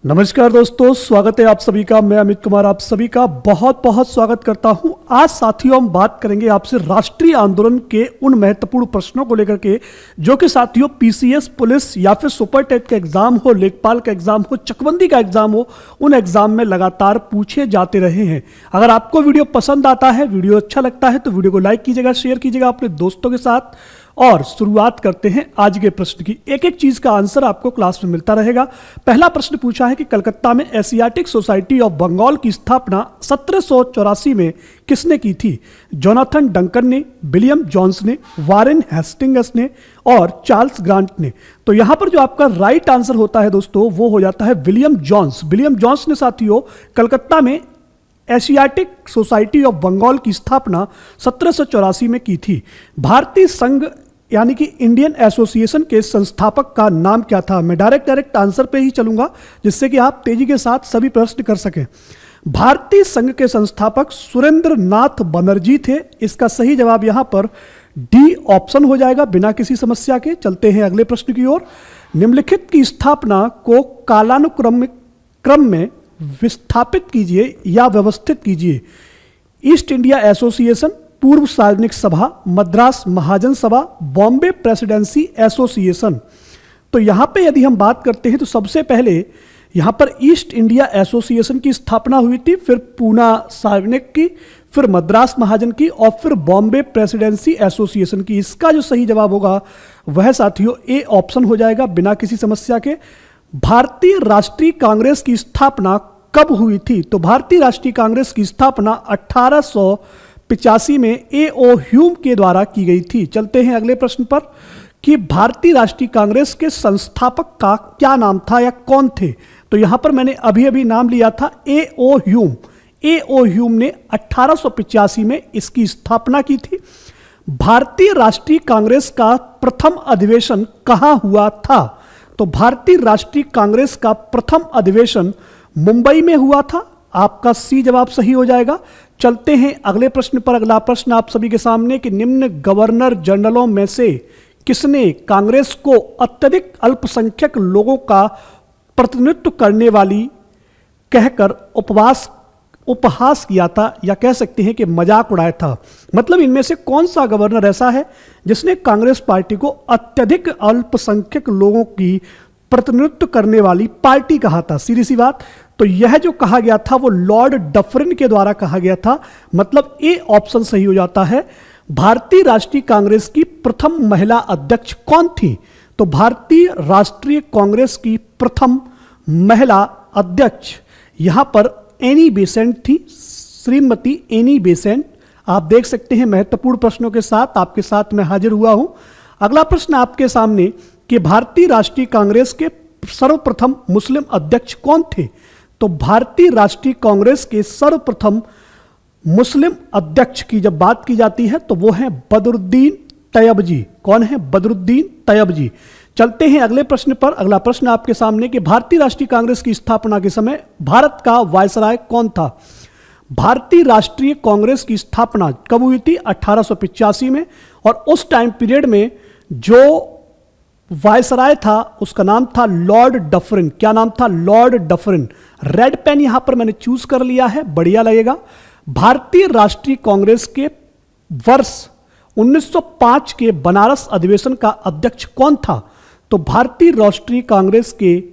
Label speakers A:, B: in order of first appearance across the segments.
A: नमस्कार दोस्तों, स्वागत है आप सभी का। मैं अमित कुमार आप सभी का बहुत बहुत स्वागत करता हूं। आज साथियों हम बात करेंगे आपसे राष्ट्रीय आंदोलन के उन महत्वपूर्ण प्रश्नों को लेकर के जो कि साथियों पीसीएस, पुलिस या फिर सुपर टेट का एग्जाम हो, लेखपाल का एग्जाम हो, चकबंदी का एग्जाम हो, उन एग्जाम में लगातार पूछे जाते रहे हैं। अगर आपको वीडियो पसंद आता है, वीडियो अच्छा लगता है तो वीडियो को लाइक कीजिएगा, शेयर कीजिएगा अपने दोस्तों के साथ। और शुरुआत करते हैं आज के प्रश्न की। एक एक चीज का आंसर आपको क्लास में मिलता रहेगा। पहला प्रश्न पूछा है कि कलकत्ता में एशियाटिक सोसाइटी ऑफ बंगाल की स्थापना 1784 में किसने की थी? जोनाथन डंकन ने, विलियम जोन्स ने, वारेन हेस्टिंग्स ने और चार्ल्स ग्रांट ने। तो यहां पर जो आपका राइट आंसर होता है दोस्तों वो हो जाता है विलियम जोन्स। विलियम जोन्स ने साथियों कलकत्ता में एशियाटिक सोसाइटी ऑफ बंगाल की स्थापना 1784 में की थी। भारतीय संघ यानी कि इंडियन एसोसिएशन के संस्थापक का नाम क्या था? मैं डायरेक्ट आंसर पे ही चलूंगा जिससे कि आप तेजी के साथ सभी प्रश्न कर सकें। भारतीय संघ के संस्थापक सुरेंद्र नाथ बनर्जी थे। इसका सही जवाब यहां पर डी ऑप्शन हो जाएगा बिना किसी समस्या के। चलते हैं अगले प्रश्न की ओर। निम्नलिखित की स्थापना को क्रम में विस्थापित कीजिए या व्यवस्थित कीजिए। ईस्ट इंडिया एसोसिएशन, पूर्व सार्वजनिक सभा, मद्रास महाजन सभा, बॉम्बे प्रेसिडेंसी एसोसिएशन। तो यहां पे यदि हम बात करते हैं तो सबसे पहले यहां पर ईस्ट इंडिया एसोसिएशन की स्थापना हुई थी, फिर पूना सार्वजनिक की, फिर मद्रास महाजन की और फिर बॉम्बे प्रेसिडेंसी एसोसिएशन की। इसका जो सही जवाब होगा वह साथियों ए ऑप्शन हो जाएगा बिना किसी समस्या के। भारतीय राष्ट्रीय कांग्रेस की स्थापना कब हुई थी? तो भारतीय राष्ट्रीय कांग्रेस की स्थापना 1885 में ए.ओ. ह्यूम के द्वारा की गई थी। चलते हैं अगले प्रश्न पर कि भारतीय राष्ट्रीय कांग्रेस के संस्थापक का क्या नाम था या कौन थे? तो यहां पर मैंने अभी अभी नाम लिया था ए.ओ. ह्यूम। ए.ओ. ह्यूम ने 1885 में इसकी स्थापना की थी। भारतीय राष्ट्रीय कांग्रेस का प्रथम अधिवेशन कहां हुआ था? तो भारतीय राष्ट्रीय कांग्रेस का प्रथम अधिवेशन मुंबई में हुआ था। आपका सी जवाब सही हो जाएगा। चलते हैं अगले प्रश्न पर। अगला प्रश्न आप सभी के सामने कि निम्न गवर्नर जनरलों में से किसने कांग्रेस को अत्यधिक अल्पसंख्यक लोगों का प्रतिनिधित्व करने वाली कहकर उपहास किया था या कह सकते हैं कि मजाक उड़ाया था? मतलब इनमें से कौन सा गवर्नर ऐसा है जिसने कांग्रेस पार्टी को अत्यधिक अल्पसंख्यक लोगों की प्रतिनिधित्व करने वाली पार्टी कहा था? सीधी सी बात। तो यह जो कहा गया था वो लॉर्ड डफरिन के द्वारा कहा गया था। मतलब ए ऑप्शन सही हो जाता है। भारतीय राष्ट्रीय कांग्रेस की प्रथम महिला अध्यक्ष कौन थी? तो भारतीय राष्ट्रीय कांग्रेस की प्रथम महिला अध्यक्ष यहां पर एनी बेसेंट थी, श्रीमती एनी बेसेंट। आप देख सकते हैं महत्वपूर्ण प्रश्नों के साथ आपके साथ मैं हाजिर हुआ हूं। अगला प्रश्न आपके सामने कि भारतीय राष्ट्रीय कांग्रेस के सर्वप्रथम मुस्लिम अध्यक्ष कौन थे? तो भारतीय राष्ट्रीय कांग्रेस के सर्वप्रथम मुस्लिम अध्यक्ष की जब बात की जाती है तो वो है बदरुद्दीन तैयबजी। कौन है? बदरुद्दीन तैयबजी। चलते हैं अगले प्रश्न पर। अगला प्रश्न आपके सामने कि भारतीय राष्ट्रीय कांग्रेस की स्थापना के समय भारत का वायसराय कौन था? भारतीय राष्ट्रीय कांग्रेस की स्थापना कब हुई थी? 1885 में। और उस टाइम पीरियड में जो वायसराय था उसका नाम था लॉर्ड डफरिन। क्या नाम था? Lord Dufferin. रेड पेन यहां पर मैंने चूज कर लिया है, बढ़िया लगेगा। भारतीय राष्ट्रीय कांग्रेस के वर्ष 1905 के बनारस अधिवेशन का अध्यक्ष कौन था? तो भारतीय राष्ट्रीय कांग्रेस के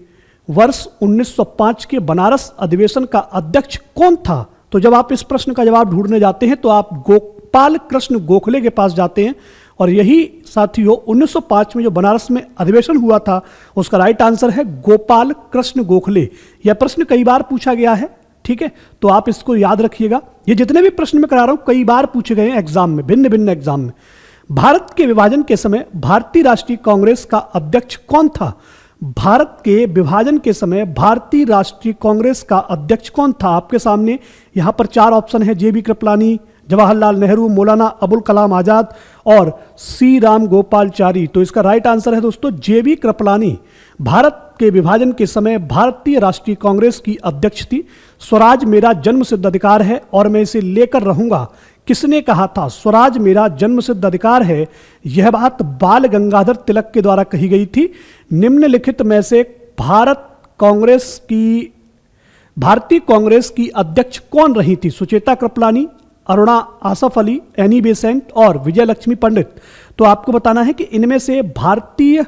A: वर्ष 1905 के बनारस अधिवेशन का अध्यक्ष कौन था? तो जब आप इस प्रश्न का जवाब ढूंढने जाते हैं तो आप गोपाल कृष्ण गोखले के पास जाते हैं और यही साथियों 1905 में जो बनारस में अधिवेशन हुआ था उसका राइट आंसर है गोपाल कृष्ण गोखले। यह प्रश्न कई बार पूछा गया है, ठीक है, तो आप इसको याद रखिएगा। ये जितने भी प्रश्न मैं करा रहा हूं कई बार पूछे गए हैं एग्जाम में, भिन्न भिन्न एग्जाम में। भारत के विभाजन के समय भारतीय राष्ट्रीय कांग्रेस का अध्यक्ष कौन था? भारत के विभाजन के समय भारतीय राष्ट्रीय कांग्रेस का अध्यक्ष कौन था? आपके सामने यहां पर 4 ऑप्शन है। जे बी कृपलानी, जवाहरलाल नेहरू, मौलाना अबुल कलाम आजाद और सी राम गोपालचारी। तो इसका राइट आंसर है दोस्तों जे बी कृपलानी। भारत के विभाजन के समय भारतीय राष्ट्रीय कांग्रेस की अध्यक्ष थी। स्वराज मेरा जन्मसिद्ध अधिकार है और मैं इसे लेकर रहूंगा, किसने कहा था? स्वराज मेरा जन्मसिद्ध अधिकार है, यह बात बाल गंगाधर तिलक के द्वारा कही गई थी। निम्नलिखित में से भारत भारतीय कांग्रेस की अध्यक्ष कौन रही थी? सुचेता कृपलानी, अरुणा आसफ अली, एनी बेसेंट और विजय लक्ष्मी पंडित। तो आपको बताना है कि इनमें से भारतीय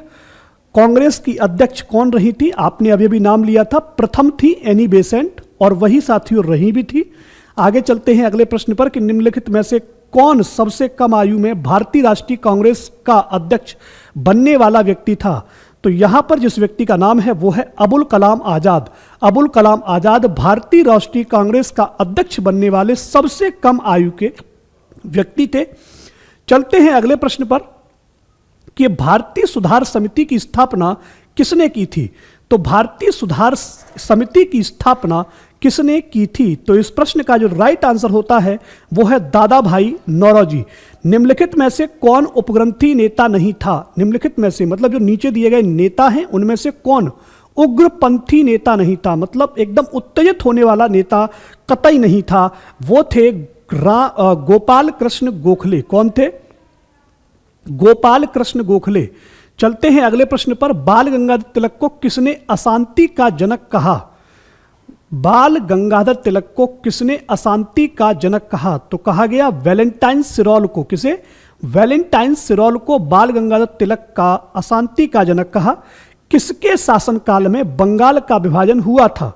A: कांग्रेस की अध्यक्ष कौन रही थी? आपने अभी अभी नाम लिया था, प्रथम थी एनी बेसेंट और वही साथियों रही भी थी। आगे चलते हैं अगले प्रश्न पर कि निम्नलिखित में से कौन सबसे कम आयु में भारतीय राष्ट्रीय कांग्रेस का अध्यक्ष बनने वाला व्यक्ति था? तो यहां पर जिस व्यक्ति का नाम है वो है अबुल कलाम आजाद। अबुल कलाम आजाद भारतीय राष्ट्रीय कांग्रेस का अध्यक्ष बनने वाले सबसे कम आयु के व्यक्ति थे। चलते हैं अगले प्रश्न पर कि भारतीय सुधार समिति की स्थापना किसने की थी? तो भारतीय सुधार समिति की स्थापना किसने की थी? तो इस प्रश्न का जो राइट आंसर होता है वो है दादा भाई नौरोजी। निम्नलिखित में से कौन उपग्रंथी नेता नहीं था? निम्नलिखित में से मतलब जो नीचे दिए गए नेता हैं उनमें से कौन उग्रपंथी नेता नहीं था? मतलब एकदम उत्तेजित होने वाला नेता कतई नहीं था। वो थे गोपाल कृष्ण गोखले। कौन थे? गोपाल कृष्ण गोखले। चलते हैं अगले प्रश्न पर। बाल गंगाधर तिलक को किसने अशांति का जनक कहा? बाल गंगाधर तिलक को किसने अशांति का जनक कहा? तो कहा गया वैलेंटाइन सिरोल को। किसे? वैलेंटाइन सिरोल को बाल गंगाधर तिलक का अशांति का जनक कहा। किसके शासनकाल में बंगाल का विभाजन हुआ था?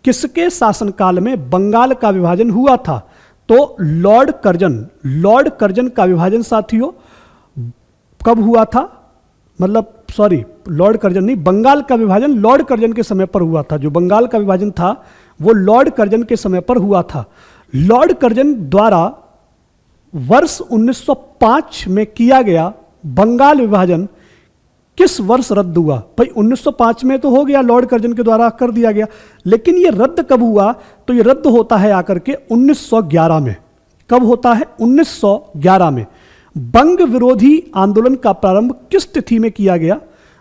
A: किसके शासनकाल में बंगाल का विभाजन हुआ था? तो लॉर्ड कर्जन का विभाजन साथियों कब हुआ था? लॉर्ड कर्जन नहीं, बंगाल का विभाजन लॉर्ड कर्जन के समय पर हुआ था। जो बंगाल का विभाजन था वो लॉर्ड कर्जन के समय पर हुआ था। लॉर्ड कर्जन द्वारा वर्ष 1905 में किया गया बंगाल विभाजन किस वर्ष रद्द हुआ? भाई 1905 में तो हो गया, लॉर्ड कर्जन के द्वारा कर दिया गया, लेकिन ये रद्द कब हुआ? तो ये रद्द होता है आकर के 1911 में। कब होता है? 1911 में। बंग विरोधी आंदोलन का प्रारंभ किस तिथि में किया गया?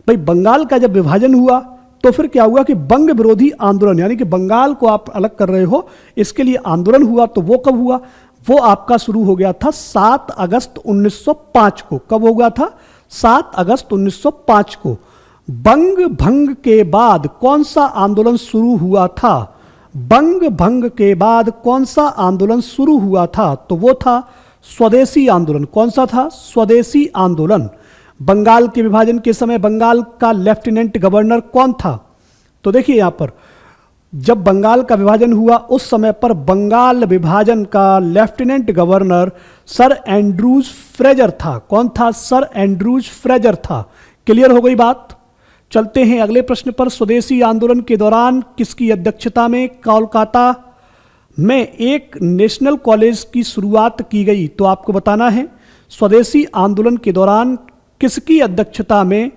A: भाई बंगाल का जब विभाजन हुआ तो फिर क्या हुआ कि बंग विरोधी आंदोलन, यानी कि बंगाल को आप अलग कर रहे हो, इसके लिए आंदोलन हुआ। तो वो कब हुआ? वो आपका शुरू हो गया था 7 अगस्त 1905 को। कब हो गया था? 7 अगस्त 1905 को। बंग भंग के बाद कौन सा आंदोलन शुरू हुआ था? बंग भंग के बाद कौन सा आंदोलन शुरू हुआ था? तो वो था स्वदेशी आंदोलन। कौन सा था? स्वदेशी आंदोलन। बंगाल के विभाजन के समय बंगाल का लेफ्टिनेंट गवर्नर कौन था? तो देखिए यहां पर जब बंगाल का विभाजन हुआ उस समय पर बंगाल विभाजन का lieutenant governor sir Andrews Fraser था। कौन था? सर एंड्रूज फ्रेजर था। क्लियर हो गई बात? चलते हैं अगले प्रश्न पर। स्वदेशी आंदोलन के दौरान किसकी अध्यक्षता में कोलकाता में एक नेशनल कॉलेज की शुरुआत की गई? तो आपको बताना है स्वदेशी आंदोलन के दौरान किसकी अध्यक्षता में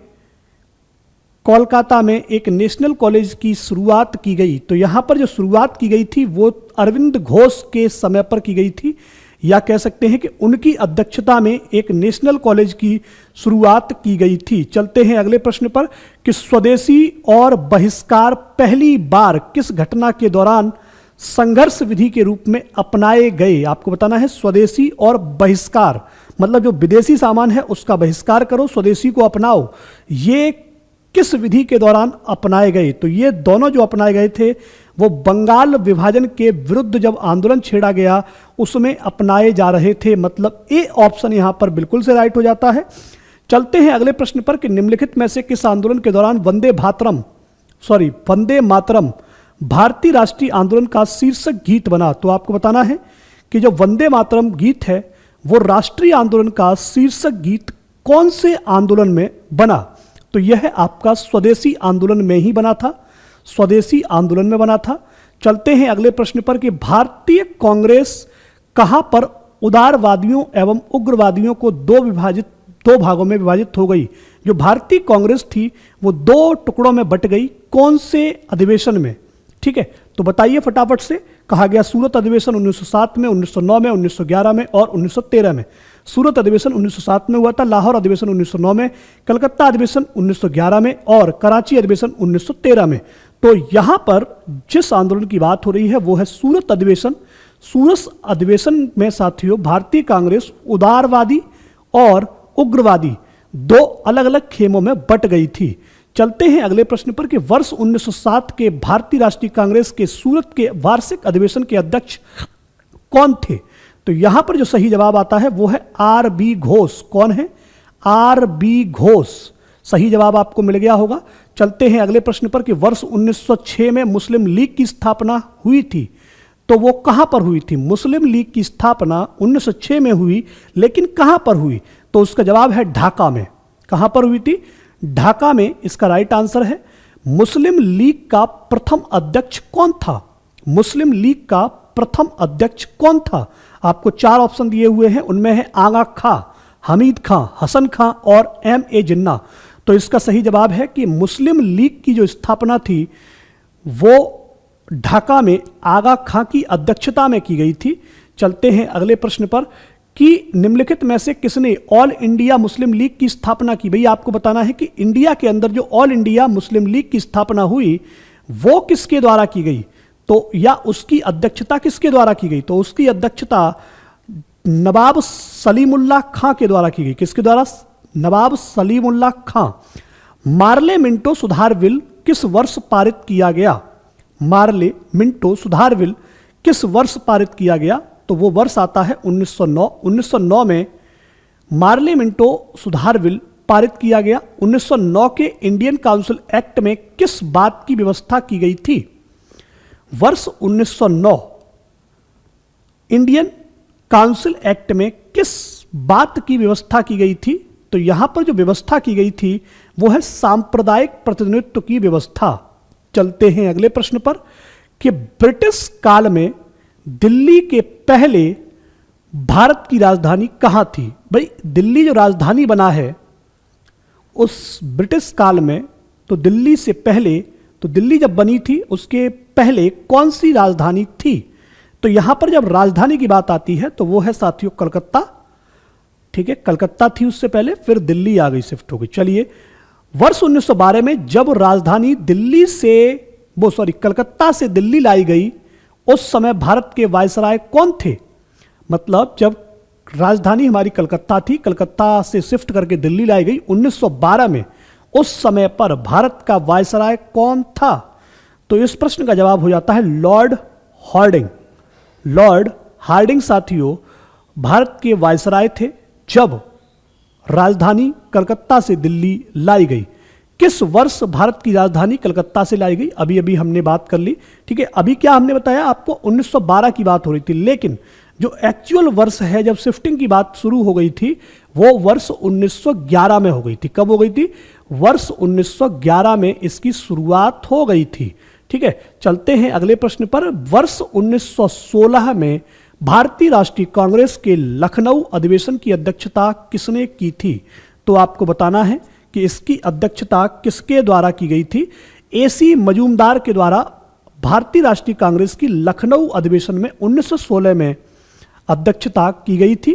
A: कोलकाता में एक नेशनल कॉलेज की शुरुआत की गई? तो यहां पर जो शुरुआत की गई थी वो अरविंद घोष के समय पर की गई थी, या कह सकते हैं कि उनकी अध्यक्षता में एक नेशनल कॉलेज की शुरुआत की गई थी। चलते हैं अगले प्रश्न पर कि स्वदेशी और बहिष्कार पहली बार किस घटना के दौरान संघर्ष विधि के रूप में अपनाए गए? आपको बताना है स्वदेशी और बहिष्कार, मतलब जो विदेशी सामान है उसका बहिष्कार करो, स्वदेशी को अपनाओ। ये किस विधि के दौरान अपनाए गए? तो ये दोनों जो अपनाए गए थे वो बंगाल विभाजन के विरुद्ध जब आंदोलन छेड़ा गया उसमें अपनाए जा रहे थे। मतलब ए ऑप्शन यहां पर बिल्कुल से राइट हो जाता है। चलते हैं अगले प्रश्न पर कि निम्नलिखित में से किस आंदोलन के दौरान वंदे मातरम भारतीय राष्ट्रीय आंदोलन का शीर्षक गीत बना? तो आपको बताना है कि जो वंदे मातरम गीत है वो राष्ट्रीय आंदोलन का शीर्षक गीत कौन से आंदोलन में बना? तो यह आपका स्वदेशी आंदोलन में ही बना था। स्वदेशी आंदोलन में बना था। चलते हैं अगले प्रश्न पर कि भारतीय कांग्रेस कहां पर उदारवादियों एवं उग्रवादियों को दो भागों में विभाजित हो गई? जो भारतीय कांग्रेस थी वो 2 टुकड़ों में बट गई। कौन से अधिवेशन में? ठीक है, तो बताइए फटाफट से। कहा गया सूरत अधिवेशन 1907 में, 1909 में, 1911 में और 1913 में। सूरत अधिवेशन 1907 में हुआ था, लाहौर अधिवेशन 1909 में, कलकत्ता अधिवेशन 1911 में और कराची अधिवेशन 1913 में। तो यहां पर जिस आंदोलन की बात हो रही है वो है सूरत अधिवेशन। सूरत अधिवेशन में साथियों भारतीय कांग्रेस उदारवादी और उग्रवादी 2 अलग अलग खेमों में बट गई थी। चलते हैं अगले प्रश्न पर कि वर्ष 1907 के भारतीय राष्ट्रीय कांग्रेस के सूरत के वार्षिक अधिवेशन के अध्यक्ष कौन थे? तो यहां पर जो सही जवाब आता है वो है आर बी घोष। कौन है? R B Ghosh. सही जवाब आपको मिल गया होगा। चलते हैं अगले प्रश्न पर कि वर्ष 1906 में मुस्लिम लीग की स्थापना हुई थी, तो वो कहां पर हुई थी? मुस्लिम लीग की स्थापना 1906 में हुई, लेकिन कहां पर हुई? तो उसका जवाब है ढाका में। कहां पर हुई थी? ढाका में इसका राइट आंसर है। मुस्लिम लीग का प्रथम अध्यक्ष कौन था? मुस्लिम लीग का प्रथम अध्यक्ष कौन था? आपको 4 ऑप्शन दिए हुए हैं, उनमें है आगा खां, हमीद खां, हसन खां और एम ए जिन्ना। तो इसका सही जवाब है कि मुस्लिम लीग की जो स्थापना थी वो ढाका में आगा खां की अध्यक्षता में की गई थी। चलते हैं अगले प्रश्न पर कि निम्नलिखित में से किसने ऑल इंडिया मुस्लिम लीग की स्थापना की? भैया आपको बताना है कि इंडिया के अंदर जो ऑल इंडिया मुस्लिम लीग की स्थापना हुई वो किसके द्वारा की गई, तो या उसकी अध्यक्षता किसके द्वारा की गई? तो उसकी अध्यक्षता नवाब सलीमुल्लाह खां के द्वारा की गई। किसके द्वारा? नवाब सलीमुल्लाह खां। मार्ले मिंटो सुधार बिल किस वर्ष पारित किया गया? मार्ले मिंटो सुधार बिल किस वर्ष पारित किया गया? तो वो वर्ष आता है 1909। 1909 में मार्ले मिंटो सुधार बिल पारित किया गया। 1909 के इंडियन काउंसिल एक्ट में किस बात की व्यवस्था की गई थी? वर्ष 1909 इंडियन काउंसिल एक्ट में किस बात की व्यवस्था की गई थी? तो यहां पर जो व्यवस्था की गई थी वो है सांप्रदायिक प्रतिनिधित्व की व्यवस्था। चलते हैं अगले प्रश्न पर कि ब्रिटिश काल में दिल्ली के पहले भारत की राजधानी कहां थी? भाई दिल्ली जो राजधानी बना है उस ब्रिटिश काल में, तो दिल्ली से पहले, तो दिल्ली जब बनी थी उसके पहले कौन सी राजधानी थी? तो यहां पर जब राजधानी की बात आती है तो वो है साथियों कलकत्ता। ठीक है, कलकत्ता थी उससे पहले, फिर दिल्ली आ गई, शिफ्ट हो गई। चलिए, वर्ष 1912 में जब राजधानी दिल्ली से कलकत्ता से दिल्ली लाई गई उस समय भारत के वायसराय कौन थे? मतलब जब राजधानी हमारी कलकत्ता थी, कलकत्ता से शिफ्ट करके दिल्ली लाई गई 1912 में, उस समय पर भारत का वायसराय कौन था? तो इस प्रश्न का जवाब हो जाता है लॉर्ड हार्डिंग। लॉर्ड हार्डिंग साथियों भारत के वायसराय थे जब राजधानी कलकत्ता से दिल्ली लाई गई। किस वर्ष भारत की राजधानी कलकत्ता से लाई गई? अभी अभी हमने बात कर ली। ठीक है, अभी क्या हमने बताया आपको? 1912 की बात हो रही थी, लेकिन जो एक्चुअल वर्ष है जब शिफ्टिंग की बात शुरू हो गई थी वो वर्ष 1911 में हो गई थी। कब हो गई थी? वर्ष 1911 में इसकी शुरुआत हो गई थी। ठीक है, चलते हैं अगले प्रश्न पर। वर्ष 1916 में भारतीय राष्ट्रीय कांग्रेस के लखनऊ अधिवेशन की अध्यक्षता किसने की थी? तो आपको बताना है कि इसकी अध्यक्षता किसके द्वारा की गई थी? एसी मजूमदार के द्वारा भारतीय राष्ट्रीय कांग्रेस की लखनऊ अधिवेशन में 1916 में अध्यक्षता की गई थी।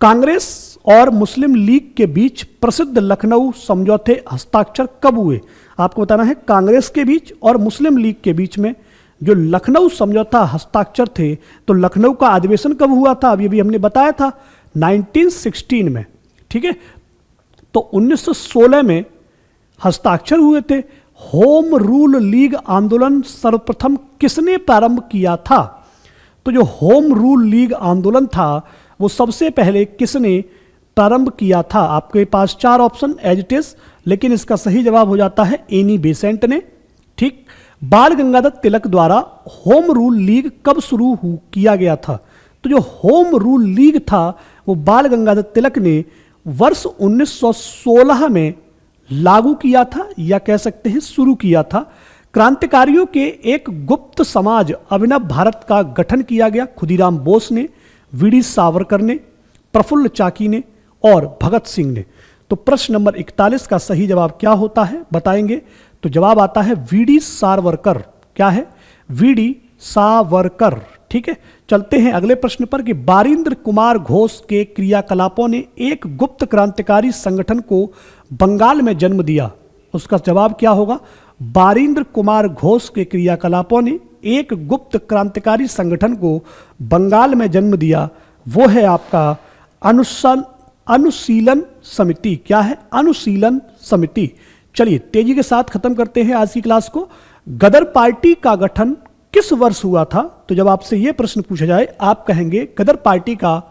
A: कांग्रेस और मुस्लिम लीग के बीच प्रसिद्ध लखनऊ समझौते हस्ताक्षर कब हुए? आपको बताना है कांग्रेस के बीच और मुस्लिम लीग के बीच में जो लखनऊ समझौता हस्ताक्षर थे, तो लखनऊ का अधिवेशन कब हुआ था? अभी अभी हमने बताया था 1916 में। ठीक है, तो 1916 में हस्ताक्षर हुए थे। होम रूल लीग आंदोलन सर्वप्रथम किसने प्रारंभ किया था? तो जो होम रूल लीग आंदोलन था वो सबसे पहले किसने प्रारंभ किया था? आपके पास 4 ऑप्शन एज इट इज, लेकिन इसका सही जवाब हो जाता है एनी बेसेंट ने। ठीक, बाल गंगाधर तिलक द्वारा होम रूल लीग कब शुरू किया गया था? तो जो होम रूल लीग था वो बाल गंगाधर तिलक ने वर्ष 1916 में लागू किया था, या कह सकते हैं शुरू किया था। क्रांतिकारियों के एक गुप्त समाज अभिनव भारत का गठन किया गया। खुदीराम बोस ने, वीडी सावरकर ने, प्रफुल्ल चाकी ने और भगत सिंह ने। तो प्रश्न नंबर 41 का सही जवाब क्या होता है बताएंगे? तो जवाब आता है वीडी सावरकर। क्या है? वीडी सावरकर। ठीक है, चलते हैं अगले प्रश्न पर कि बारिंद्र कुमार घोष के क्रियाकलापों ने एक गुप्त क्रांतिकारी संगठन को बंगाल में जन्म दिया। उसका जवाब क्या होगा? बारिंद्र कुमार घोष के क्रियाकलापों ने एक गुप्त क्रांतिकारी संगठन को बंगाल में जन्म दिया। वो है आपका अनुशीलन समिति। क्या है? अनुशीलन समिति। चलिए तेजी के साथ खत्म करते हैं आज की क्लास को। गदर पार्टी का गठन किस वर्ष हुआ था? तो जब आपसे यह प्रश्न पूछा जाए आप कहेंगे गदर पार्टी का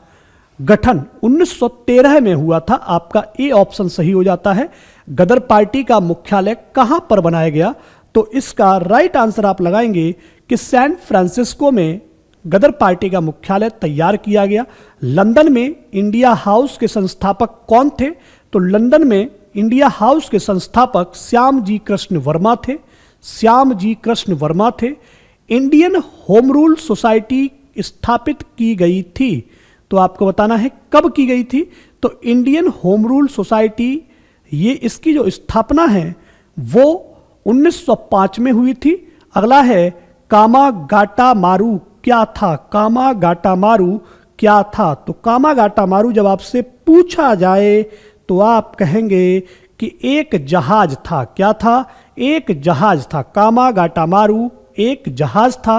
A: गठन 1913 में हुआ था। आपका ए ऑप्शन सही हो जाता है। गदर पार्टी का मुख्यालय कहां पर बनाया गया? तो इसका राइट आंसर आप लगाएंगे कि सैन फ्रांसिस्को में गदर पार्टी का मुख्यालय तैयार किया गया। लंदन में इंडिया हाउस के संस्थापक कौन थे? तो लंदन में इंडिया हाउस के संस्थापक श्याम जी कृष्ण वर्मा थे। श्याम जी कृष्ण वर्मा थे। इंडियन होम रूल सोसाइटी स्थापित की गई थी, तो आपको बताना है कब की गई थी। तो इंडियन होम रूल सोसाइटी ये इसकी जो स्थापना है वो 1905 में हुई थी। अगला है कामागाटा मारू क्या था? कामागाटा मारू क्या था? तो कामागाटा मारू जब आपसे पूछा जाए तो आप कहेंगे कि एक जहाज था। क्या था? एक जहाज था। कामागाटा मारू एक जहाज था।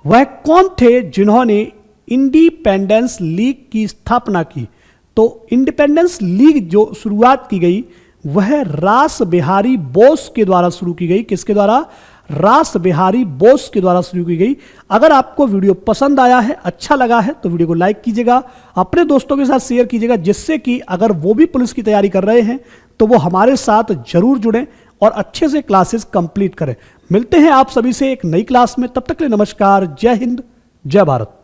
A: वह कौन थे जिन्होंने इंडिपेंडेंस लीग की स्थापना की? तो इंडिपेंडेंस लीग जो शुरुआत की गई वह रास बिहारी बोस के द्वारा शुरू की गई। किसके द्वारा? रास बिहारी बोस के द्वारा शुरू की गई। अगर आपको वीडियो पसंद आया है, अच्छा लगा है, तो वीडियो को लाइक कीजिएगा, अपने दोस्तों के साथ शेयर कीजिएगा, जिससे कि अगर वो भी पुलिस की तैयारी कर रहे हैं तो वो हमारे साथ जरूर जुड़ें और अच्छे से क्लासेस कंप्लीट करें। मिलते हैं आप सभी से एक नई क्लास में। तब तक के लिए नमस्कार। जय हिंद, जय भारत।